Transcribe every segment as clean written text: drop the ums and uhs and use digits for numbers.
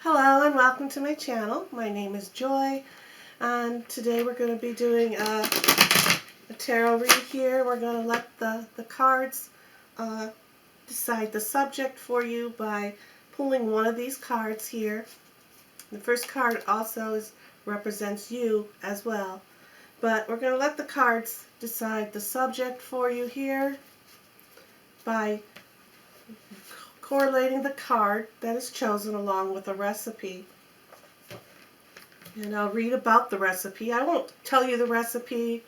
Hello and welcome to my channel. My name is Joy, and today we're going to be doing a tarot read here. We're going to let the cards decide the subject for you by pulling one of these cards here. The first card also represents you as well, but we're going to let the cards decide the subject for you here by correlating the card that is chosen along with a recipe. And I'll read about the recipe. I won't tell you the recipe,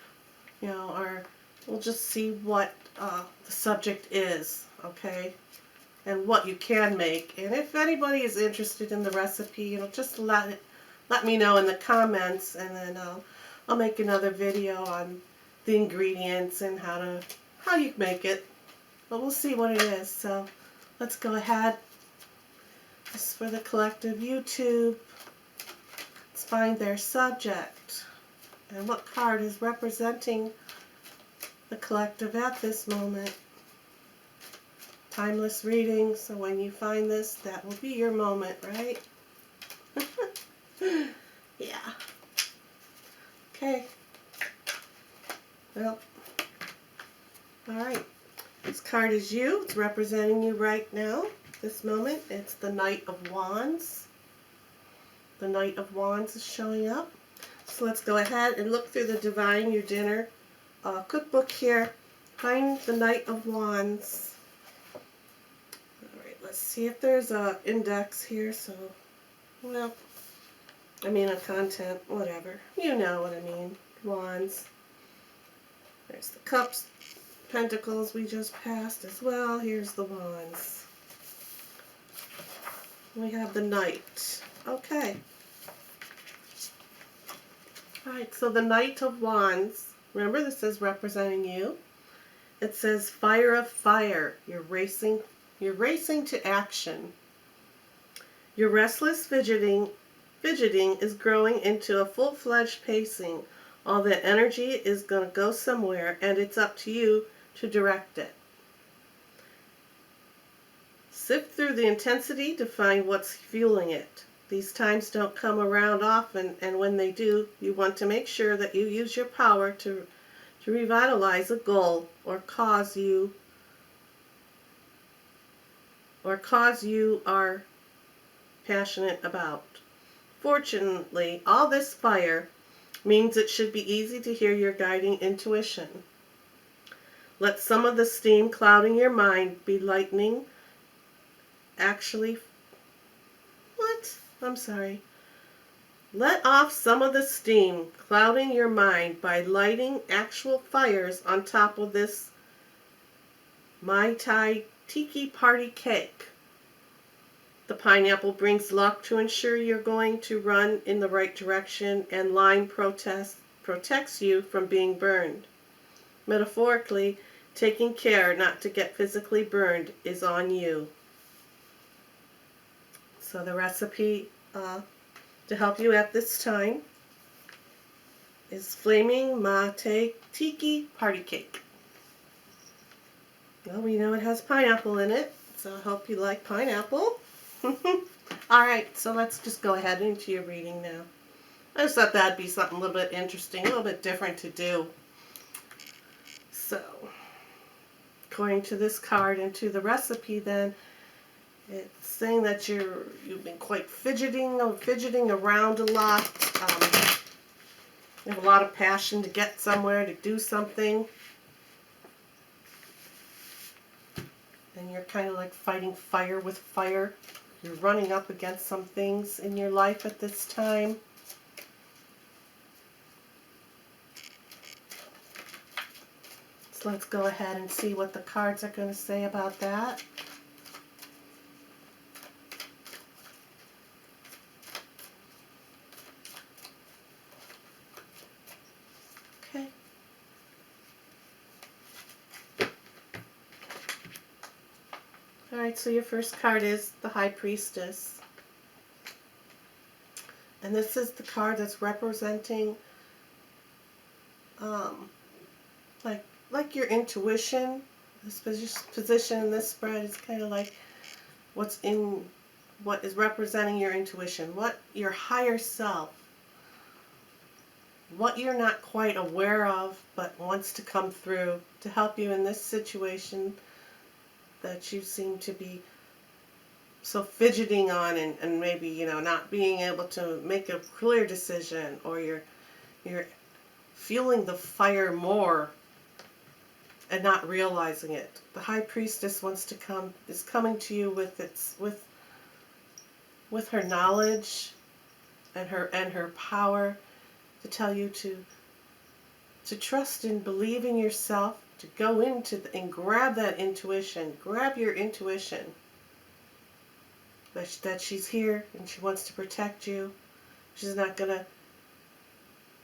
or we'll just see what the subject is, okay? And what you can make. And if anybody is interested in the recipe, just let me know in the comments, and then I'll make another video on the ingredients and how you make it. But we'll see what it is. So let's go ahead. This is for the collective YouTube. Let's find their subject and what card is representing the collective at this moment. Timeless reading, so when you find this, that will be your moment, right? Yeah. Okay. Well, alright. This card is you. It's representing you right now, this moment. It's the Knight of Wands. The Knight of Wands is showing up. So let's go ahead and look through the Divine Your Dinner cookbook here. Find the Knight of Wands. Alright, let's see if there's an index here. So, well, I mean a content, whatever. You know what I mean. Wands. There's the Cups, Pentacles we just passed as well. Here's the Wands. We have the Knight. Okay. Alright, so the Knight of Wands, remember this is representing you. It says fire of fire. You're racing to action. Your restless fidgeting is growing into a full-fledged pacing. All that energy is going to go somewhere, and it's up to you to direct it. Sift through the intensity to find what's fueling it. These times don't come around often, and when they do, you want to make sure that you use your power to revitalize a goal or cause you are passionate about. Fortunately, all this fire means it should be easy to hear your guiding intuition. Let some of the steam clouding your mind be lightning. Let off some of the steam clouding your mind by lighting actual fires on top of this Mai Tai Tiki Party cake. The pineapple brings luck to ensure you're going to run in the right direction, and lime protects you from being burned. Metaphorically, taking care not to get physically burned is on you. So the recipe to help you at this time is Flaming Mai Tai Tiki Party Cake. Well, we know it has pineapple in it, so I hope you like pineapple. Alright, so let's just go ahead into your reading now. I just thought that'd be something a little bit interesting, a little bit different to do. So, according to this card and to the recipe then, it's saying that you've been quite fidgeting around a lot. You have a lot of passion to get somewhere, to do something. And you're kind of like fighting fire with fire. You're running up against some things in your life at this time. So let's go ahead and see what the cards are going to say about that. Okay. Alright, so your first card is the High Priestess. And this is the card that's representing like your intuition. This position in this spread is kind of like what's in what is representing your intuition, what your higher self, what you're not quite aware of but wants to come through to help you in this situation that you seem to be so fidgeting on, and maybe, you know, not being able to make a clear decision, or you're feeling the fire more and not realizing it. The High Priestess is coming to you with her knowledge and her power to tell you to trust and believe in yourself, to go into and grab that intuition, grab your intuition, that she's here and she wants to protect you. She's not gonna,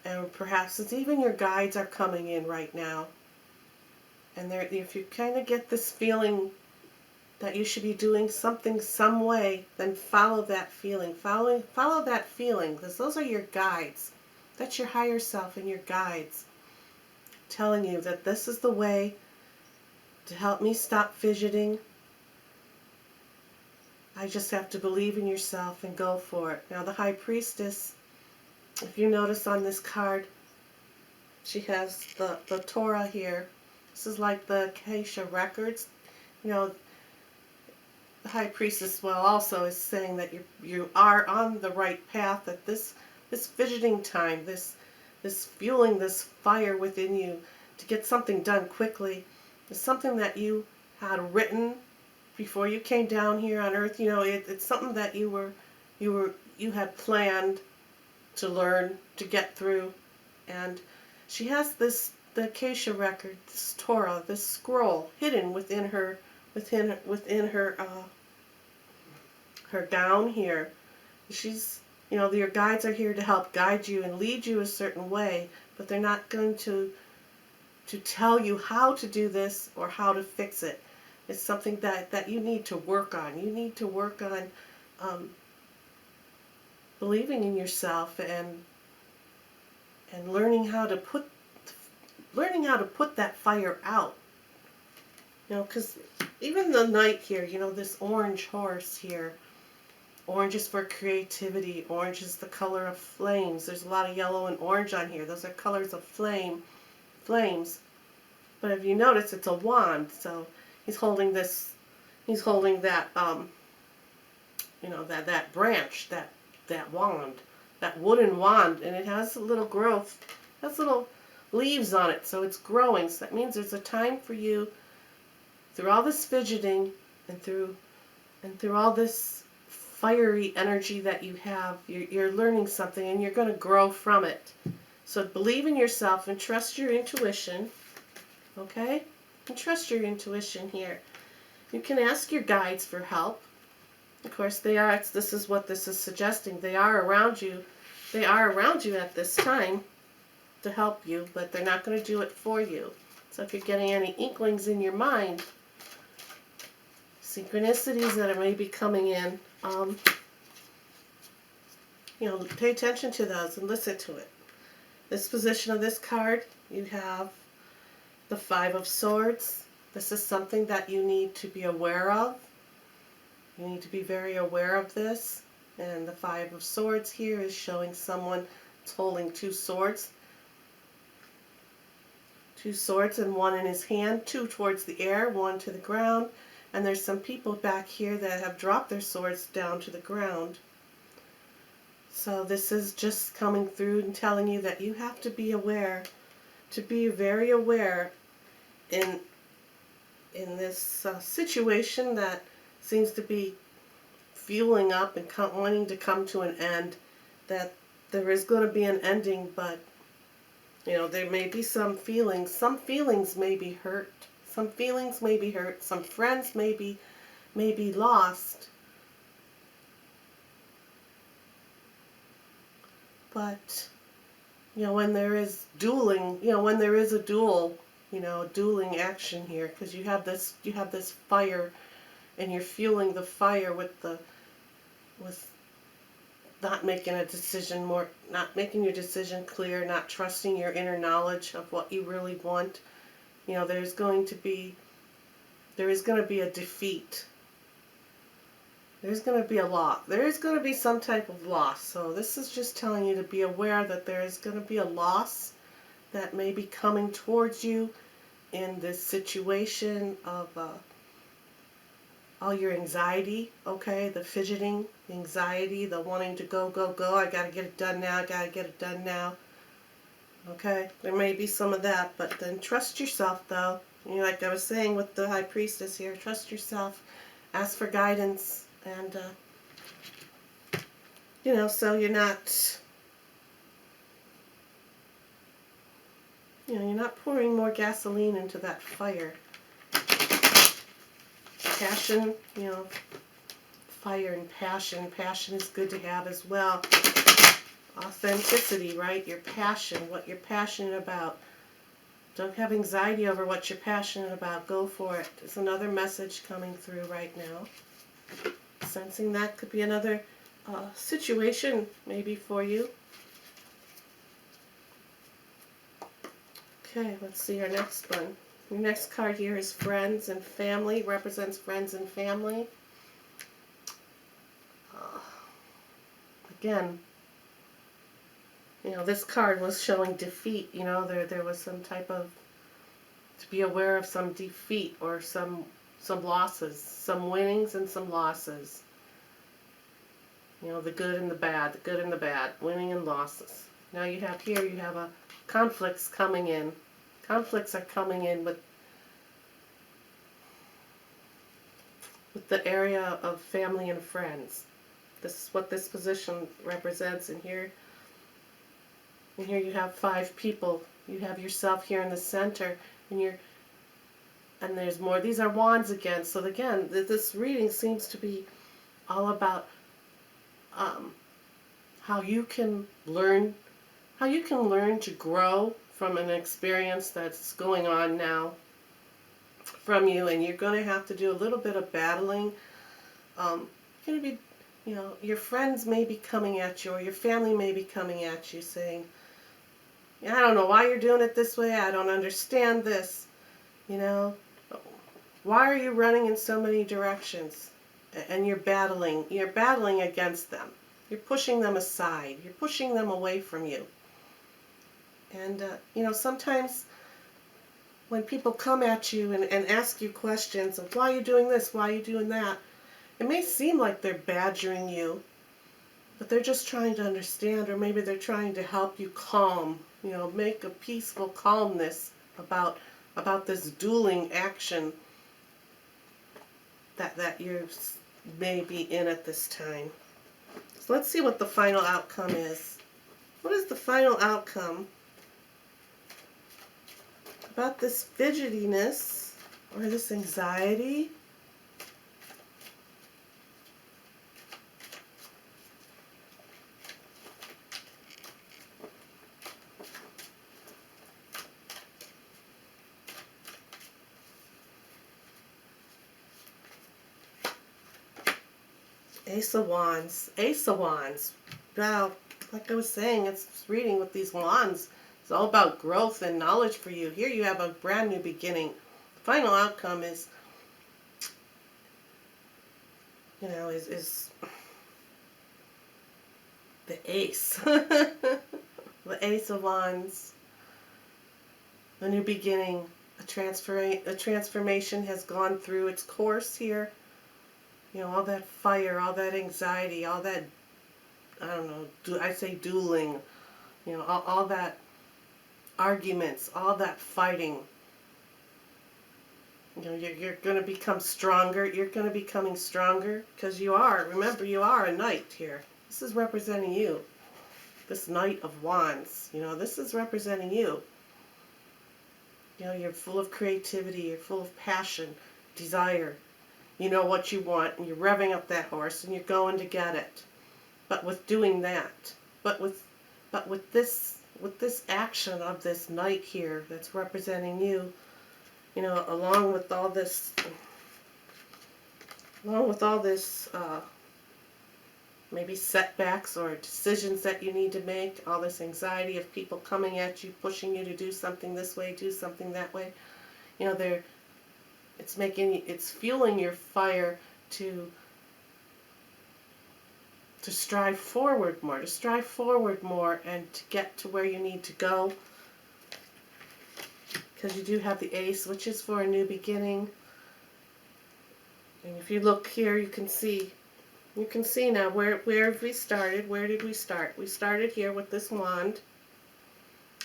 and perhaps it's even your guides are coming in right now. And if you kind of get this feeling that you should be doing something some way, then follow that feeling. Follow that feeling, because those are your guides. That's your higher self and your guides telling you that this is the way to help me stop fidgeting. I just have to believe in yourself and go for it. Now the High Priestess, if you notice on this card, she has the Torah here. This is like the Acacia records. You know, the High Priestess, well, also is saying that you are on the right path, that this fidgeting time, this fueling this fire within you to get something done quickly is something that you had written before you came down here on Earth. You know, it's something that you had planned to learn, to get through. And she has the Acacia record, this Torah, this scroll hidden within her her gown here. She's, you know, your guides are here to help guide you and lead you a certain way, but they're not going to tell you how to do this or how to fix it. It's something that you need to work on. You need to work on believing in yourself and learning how to put that fire out. You know, because even the knight here, you know, this orange horse here, orange is for creativity. Orange is the color of flames. There's a lot of yellow and orange on here. Those are colors of flames. But if you notice, it's a wand. So he's holding that, you know, that branch, that wand, that wooden wand, and it has a little growth, has little leaves on it, so it's growing. So that means there's a time for you, through all this fidgeting and through all this fiery energy that you have, you're learning something and you're going to grow from it. So believe in yourself and trust your intuition, okay? And trust your intuition here. You can ask your guides for help. Of course, this is what this is suggesting. They are around you. They are around you at this time to help you, but they're not going to do it for you. So if you're getting any inklings in your mind, synchronicities that are maybe coming in, you know, pay attention to those and listen to it. This position of this card, you have the Five of Swords. This is something that you need to be aware of. You need to be very aware of this. And the Five of Swords here is showing someone that's holding two swords. Two swords, and one in his hand, two towards the air, one to the ground. And there's some people back here that have dropped their swords down to the ground. So this is just coming through and telling you that you have to be aware, to be very aware in this situation that seems to be fueling up and wanting to come to an end, that there is going to be an ending, but you know, there may be some feelings may be hurt, some friends may be lost, but you know, when there is dueling, you know, when there is a duel, you know, dueling action here, because you have this fire, and you're fueling the fire with not making a decision, not making your decision clear, not trusting your inner knowledge of what you really want. You know, there is going to be a defeat. There's going to be a loss. There is going to be some type of loss. So this is just telling you to be aware that there is going to be a loss that may be coming towards you in this situation of all your anxiety, okay? The fidgeting, the anxiety, the wanting to go, go, go. I got to get it done now. I got to get it done now. Okay? There may be some of that, but then trust yourself, though. You know, like I was saying with the High Priestess here, trust yourself. Ask for guidance. And, you know, so you're not, you know, you're not pouring more gasoline into that fire. Passion, you know, fire and passion. Passion is good to have as well. Authenticity, right? Your passion, what you're passionate about. Don't have anxiety over what you're passionate about. Go for it. There's another message coming through right now. Sensing that could be another situation maybe for you. Okay, let's see our next one. Your next card here is friends and family. Represents friends and family. Again, you know, this card was showing defeat. You know, there was some type of, to be aware of some defeat or some losses, some winnings and some losses. You know, the good and the bad, the good and the bad, winning and losses. Now you have here, you have conflicts coming in. Conflicts are coming in with the area of family and friends. This is what this position represents. And here you have 5 people. You have yourself here in the center, and there's more. These are wands again. So again, this reading seems to be all about how you can learn to grow from an experience that's going on now from you, and you're going to have to do a little bit of battling. Going to be, you know, your friends may be coming at you, or your family may be coming at you saying, I don't know why you're doing it this way, I don't understand this, you know, why are you running in so many directions? And you're battling against them. You're pushing them aside. You're pushing them away from you. And, you know, sometimes when people come at you and ask you questions of why are you doing this, why are you doing that, it may seem like they're badgering you, but they're just trying to understand, or maybe they're trying to help you calm, you know, make a peaceful calmness about this dueling action that you may be in at this time. So let's see what the final outcome is. What is the final outcome about this fidgetiness or this anxiety? Ace of Wands. Ace of Wands. Now, like I was saying, it's reading with these wands. It's all about growth and knowledge for you. Here you have a brand new beginning. The final outcome is, you know, is the Ace. The Ace of Wands. A new beginning. A transformation has gone through its course here. You know, all that fire, all that anxiety, all that, I don't know, I say dueling, you know, all that arguments, all that fighting. You know, you're going to become stronger. You're going to be becoming stronger because you are. Remember, you are a knight here. This is representing you. This Knight of Wands. You know, this is representing you. You know, you're full of creativity. You're full of passion, desire. You know what you want, and you're revving up that horse, and you're going to get it. But with doing that, but with this action of this knight here that's representing you, you know, along with all this maybe setbacks or decisions that you need to make, all this anxiety of people coming at you, pushing you to do something this way, do something that way, you know, it's fueling your fire to to strive forward more, and to get to where you need to go. Because you do have the Ace, which is for a new beginning. And if you look here, you can see now where have we started. Where did we start? We started here with this wand.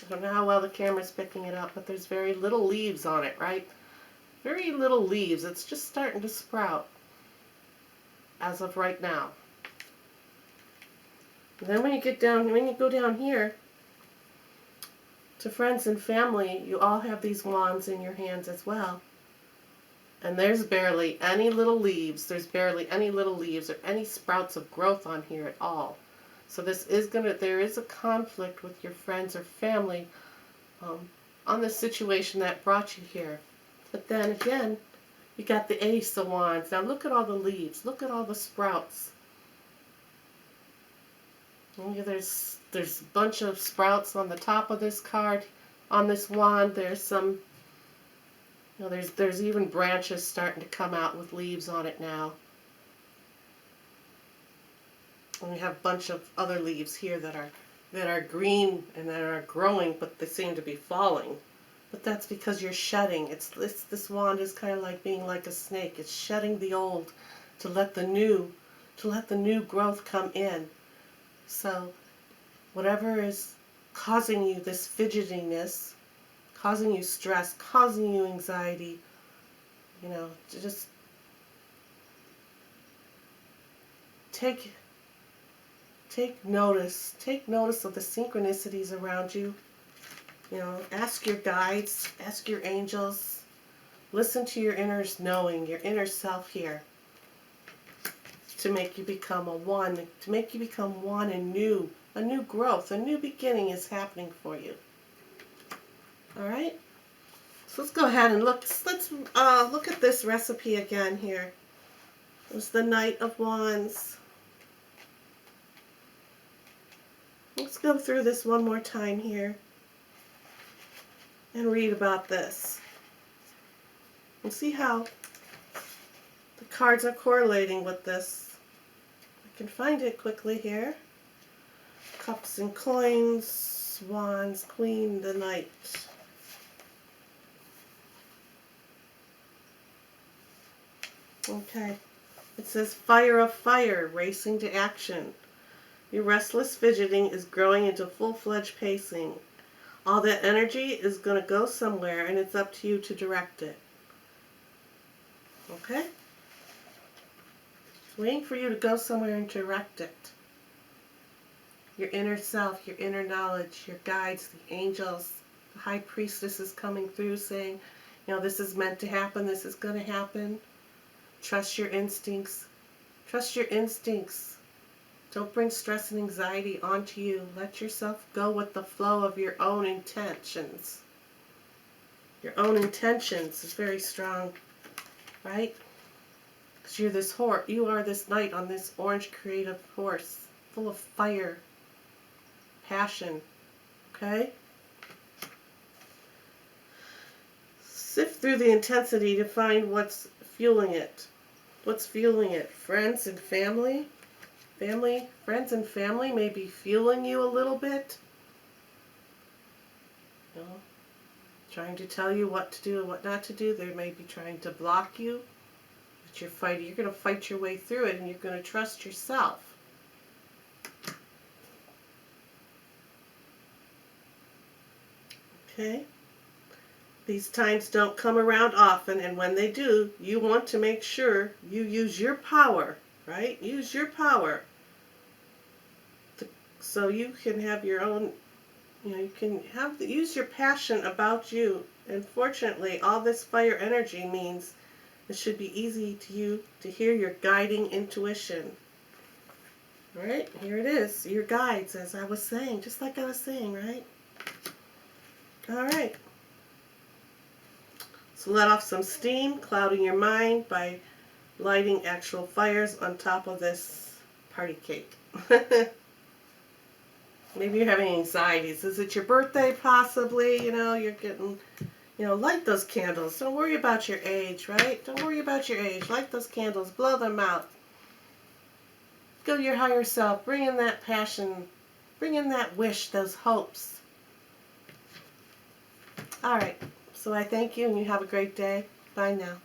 I don't know how well the camera's picking it up, but there's very little leaves on it, right? Very little leaves. It's just starting to sprout as of right now. And then when you go down here to friends and family, you all have these wands in your hands as well. And there's barely any little leaves. There's barely any little leaves or any sprouts of growth on here at all. So there is a conflict with your friends or family on the situation that brought you here. But then again, you got the Ace of Wands. Now look at all the leaves. Look at all the sprouts. There's a bunch of sprouts on the top of this card. On this wand, there's some, there's even branches starting to come out with leaves on it now. And we have a bunch of other leaves here that are green and that are growing, but they seem to be falling. But that's because you're shedding. This wand is kind of like being like a snake. It's shedding the old to let the new growth come in. So whatever is causing you this fidgetiness, causing you stress, causing you anxiety, just take notice. Take notice of the synchronicities around you. Ask your guides, ask your angels. Listen to your inner knowing, your inner self here. To make you become one and new. A new growth, a new beginning is happening for you. All right? So let's go ahead and look at this recipe again here. It was the Knight of Wands. Let's go through this one more time here and read about this. And see how the cards are correlating with this. I can find it quickly here. Cups and coins, wands, queen, the knight. Okay. It says fire of fire, racing to action. Your restless fidgeting is growing into full-fledged pacing. All that energy is going to go somewhere, and it's up to you to direct it. Okay? Waiting for you to go somewhere and direct it. Your inner self, your inner knowledge, your guides, the angels, the high priestess is coming through saying, this is meant to happen, this is going to happen. Trust your instincts. Trust your instincts. Don't bring stress and anxiety onto you. Let yourself go with the flow of your own intentions. Your own intentions is very strong, right? Because you are this knight on this orange creative horse, full of fire, passion, okay? Sift through the intensity to find what's fueling it. What's fueling it? Friends and family? Friends and family may be fueling you a little bit. Trying to tell you what to do and what not to do. They may be trying to block you. But you're going to fight your way through it, and you're going to trust yourself. Okay? These times don't come around often, and when they do, you want to make sure you use your power, right? Use your power so you can have your own, you can use your passion about you. And fortunately, all this fire energy means it should be easy to you to hear your guiding intuition. All right, here it is, your guides, as I was saying, just like I was saying, right? All right. So let off some steam, clouding your mind by lighting actual fires on top of this party cake. Maybe you're having anxieties. Is it your birthday possibly? You're getting, light those candles. Don't worry about your age, right? Don't worry about your age. Light those candles. Blow them out. Go to your higher self. Bring in that passion. Bring in that wish, those hopes. All right. So I thank you, and you have a great day. Bye now.